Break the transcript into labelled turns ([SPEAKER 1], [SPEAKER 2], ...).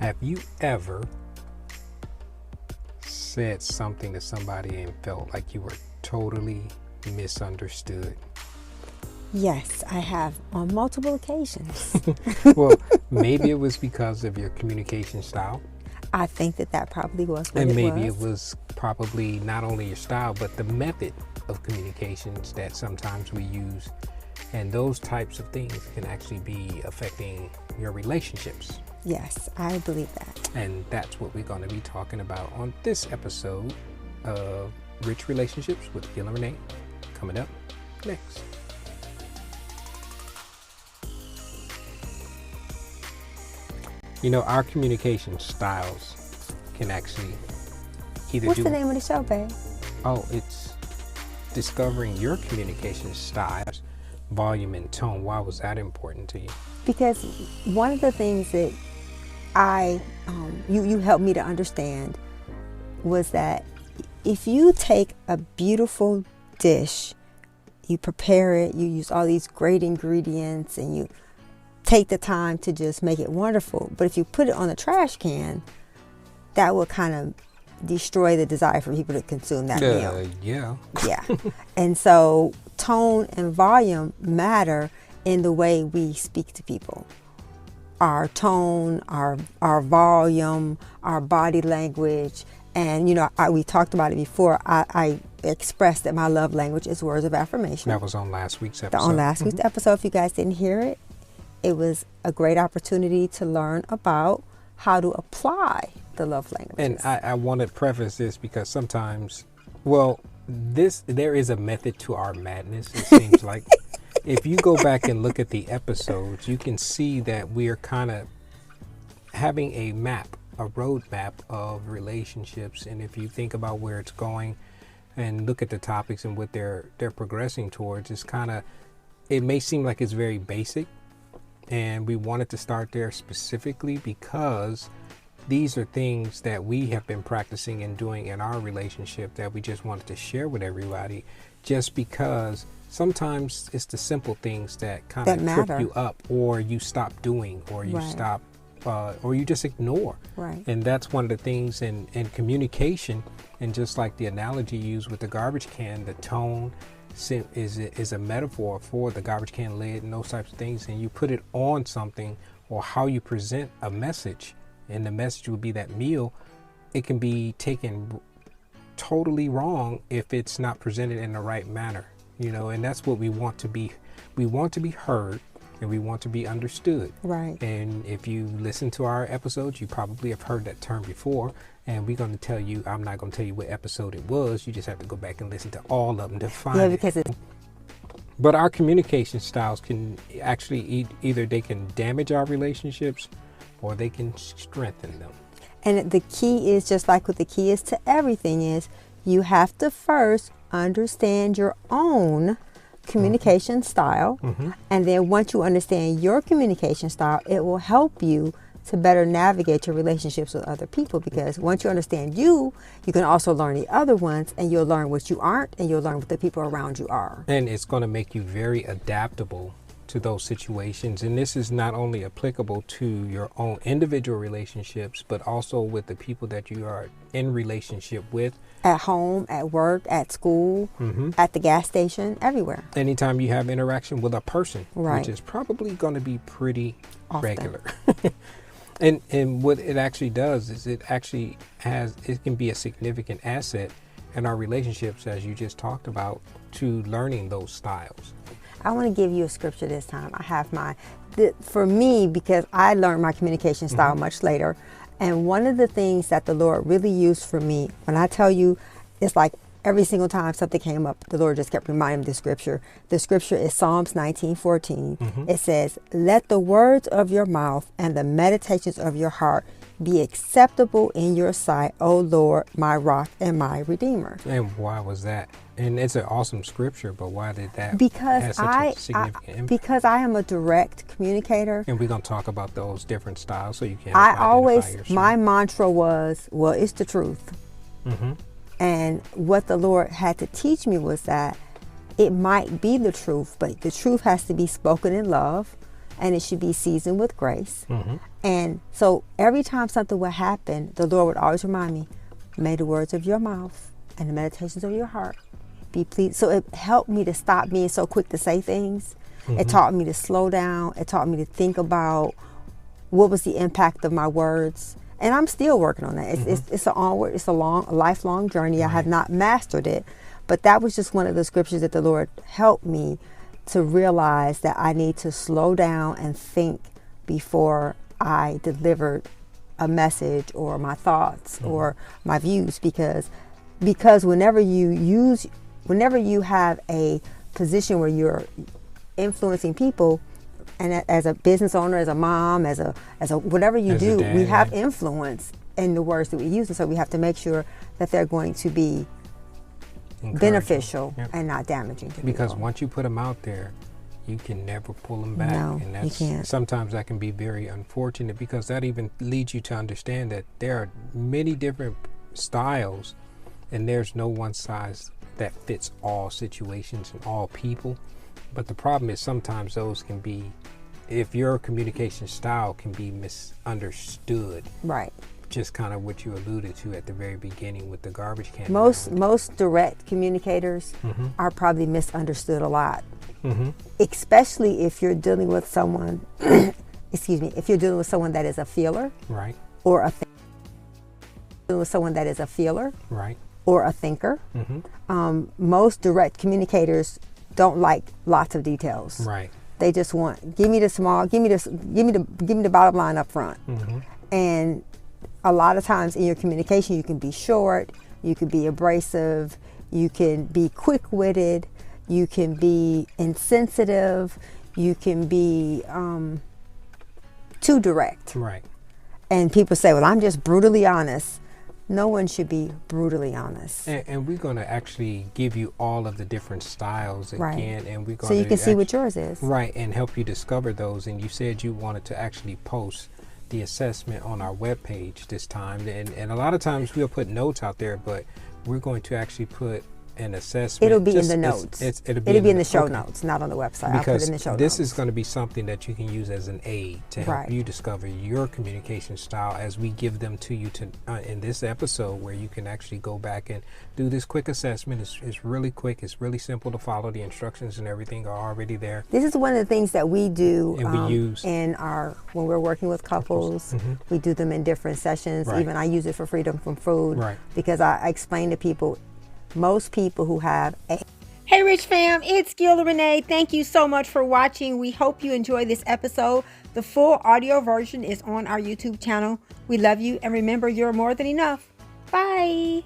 [SPEAKER 1] Have you ever said something to somebody and felt like you were totally misunderstood?
[SPEAKER 2] Yes, I have on multiple occasions.
[SPEAKER 1] Well, maybe it was because of your communication style.
[SPEAKER 2] I think that probably was what
[SPEAKER 1] And
[SPEAKER 2] it
[SPEAKER 1] maybe
[SPEAKER 2] was.
[SPEAKER 1] it was probably not only your style, but the method of communications that sometimes we use. And those types of things can actually be affecting your relationships.
[SPEAKER 2] Yes, I believe that.
[SPEAKER 1] And that's what we're going to be talking about on this episode of Rich Relationships with Gil Renée, coming up next. You know, our communication styles can actually either
[SPEAKER 2] What's the name of the show, babe?
[SPEAKER 1] Oh, it's discovering your communication styles, volume and tone. Why was that important to you?
[SPEAKER 2] Because one of the things that you helped me to understand was that if you take a beautiful dish, you prepare it, you use all these great ingredients, and you take the time to just make it wonderful. But if you put it on a trash can, that will kind of destroy the desire for people to consume that meal.
[SPEAKER 1] Yeah.
[SPEAKER 2] Yeah. And so tone and volume matter in the way we speak to people. Our tone, our volume, our body language. And, you know, we talked about it before. I expressed that my love language is words of affirmation.
[SPEAKER 1] That was on last week's episode.
[SPEAKER 2] On last week's episode, if you guys didn't hear it, it was a great opportunity to learn about how to apply the love languages.
[SPEAKER 1] And I want to preface this because sometimes, well, there is a method to our madness, it seems like. If you go back and look at the episodes, you can see that we're kind of having a roadmap of relationships. And if you think about where it's going and look at the topics and what they're progressing towards, it may seem like it's very basic. And we wanted to start there specifically because these are things that we have been practicing and doing in our relationship that we just wanted to share with everybody, just because sometimes it's the simple things that kind of trip you up, or you stop doing, or you stop, or you just ignore.
[SPEAKER 2] Right.
[SPEAKER 1] And that's one of the things in communication. And just like the analogy used with the garbage can, the tone is a metaphor for the garbage can lid and those types of things. And you put it on something, or how you present a message, and the message would be that meal, it can be taken totally wrong if it's not presented in the right manner, you know. And that's what we want to be. We want to be heard, and we want to be understood.
[SPEAKER 2] Right.
[SPEAKER 1] And if you listen to our episodes, you probably have heard that term before. And we're going to tell you, I'm not going to tell you what episode it was. You just have to go back and listen to all of them to find it.
[SPEAKER 2] Because
[SPEAKER 1] But our communication styles can actually either they can damage our relationships, or they can strengthen them.
[SPEAKER 2] And the key is, just like what the key is to everything, is you have to first understand your own communication style. And then once you understand your communication style, it will help you to better navigate your relationships with other people. Because once you understand you can also learn the other ones, and you'll learn what you aren't, and you'll learn what the people around you are.
[SPEAKER 1] And it's going to make you very adaptable to those situations. And this is not only applicable to your own individual relationships, but also with the people that you are in relationship with.
[SPEAKER 2] At home, at work, at school, at the gas station, everywhere.
[SPEAKER 1] Anytime you have interaction with a person,
[SPEAKER 2] right,
[SPEAKER 1] which is probably going to be pretty
[SPEAKER 2] often.
[SPEAKER 1] Regular. And what it actually does is it can be a significant asset in our relationships, as you just talked about, to learning those styles.
[SPEAKER 2] I want to give you a scripture this time. I have for me, because I learned my communication style much later. And one of the things that the Lord really used for me, when I tell you, it's like every single time something came up, the Lord just kept reminding me of the scripture. The scripture is Psalms 19:14. It says, "Let the words of your mouth and the meditations of your heart be acceptable in your sight, O Lord, my rock and my redeemer."
[SPEAKER 1] And why was that? And it's an awesome scripture, but why did that
[SPEAKER 2] because
[SPEAKER 1] have such a significant impact?
[SPEAKER 2] Because I am a direct communicator.
[SPEAKER 1] And we're going to talk about those different styles so you can
[SPEAKER 2] my mantra was, well, it's the truth. And what the Lord had to teach me was that it might be the truth, but the truth has to be spoken in love. and it should be seasoned with grace. And so every time something would happen, the Lord would always remind me, may the words of your mouth and the meditations of your heart be pleased. So it helped me to stop being so quick to say things. It taught me to slow down. It taught me to think about what was the impact of my words. And I'm still working on that. It's a lifelong journey. I have not mastered it, but that was just one of the scriptures that the Lord helped me to realize that I need to slow down and think before I delivered a message or my thoughts or my views, because whenever you have a position where you're influencing people, and as a business owner, as a mom, as a whatever you do, we have influence in the words that we use, and so we have to make sure that they're going to be beneficial and not damaging to
[SPEAKER 1] because
[SPEAKER 2] people.
[SPEAKER 1] Once you put them out there, you can never pull them back.
[SPEAKER 2] No,
[SPEAKER 1] and that's,
[SPEAKER 2] you can't.
[SPEAKER 1] Sometimes that can be very unfortunate, because that even leads you to understand that there are many different styles and there's no one size that fits all situations and all people. But the problem is sometimes those can be, if your communication style can be misunderstood.
[SPEAKER 2] Right.
[SPEAKER 1] Just kind of what you alluded to at the very beginning with the garbage can.
[SPEAKER 2] Most direct communicators are probably misunderstood a lot. Especially if you're dealing with someone, if you're dealing with someone that is a feeler,
[SPEAKER 1] right,
[SPEAKER 2] or dealing with someone that is a feeler,
[SPEAKER 1] right,
[SPEAKER 2] or a thinker. Most direct communicators don't like lots of details.
[SPEAKER 1] right.
[SPEAKER 2] They just want, give me the bottom line up front. And a lot of times in your communication, you can be short, you can be abrasive, you can be quick-witted, you can be insensitive, you can be too direct.
[SPEAKER 1] Right.
[SPEAKER 2] And people say, well, I'm just brutally honest. No one should be brutally honest.
[SPEAKER 1] And we're going to actually give you all of the different styles again, and we're going
[SPEAKER 2] so you can see what yours is.
[SPEAKER 1] Right, and help you discover those. And you said you wanted to actually post the assessment on our webpage this time. And a lot of times we'll put notes out there, but we're going to actually put an assessment.
[SPEAKER 2] It'll be in the notes. It'll be in the show notes, not on the website.
[SPEAKER 1] Because
[SPEAKER 2] I'll put it in the show
[SPEAKER 1] this
[SPEAKER 2] notes.
[SPEAKER 1] is going to be something that you can use as an aid to help you discover your communication style, as we give them to you in this episode, where you can actually go back and do this quick assessment. It's really quick. It's really simple to follow. The instructions and everything are already there.
[SPEAKER 2] This is one of the things that we do
[SPEAKER 1] and we use
[SPEAKER 2] when we're working with couples. We do them in different sessions. Even I use it for Freedom from Food, because I explain to people, most people who have a... Hey Rich fam, it's Gil Renée. Thank you so much for watching. We hope you enjoyed this episode. The full audio version is on our YouTube channel. We love you, and remember, you're more than enough. Bye.